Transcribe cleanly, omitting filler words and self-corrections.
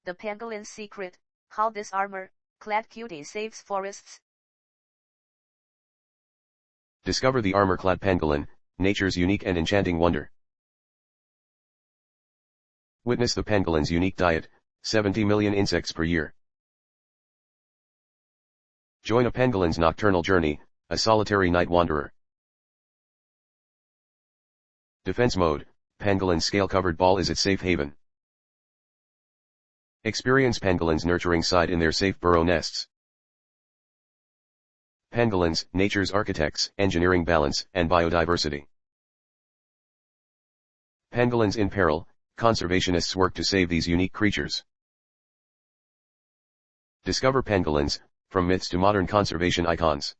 The Pangolin's Secret, How This Armor-Clad Cutie Saves Forests. Discover the armor-clad pangolin, nature's unique and enchanting wonder. Witness the pangolin's unique diet, 70 million insects per year. Join a pangolin's nocturnal journey, a solitary night wanderer. Defense mode, pangolin's scale-covered ball is its safe haven. Experience pangolin's nurturing side in their safe burrow nests. Pangolins, nature's architects, engineering balance and biodiversity. Pangolins in peril, conservationists work to save these unique creatures. Discover pangolins, from myths to modern conservation icons.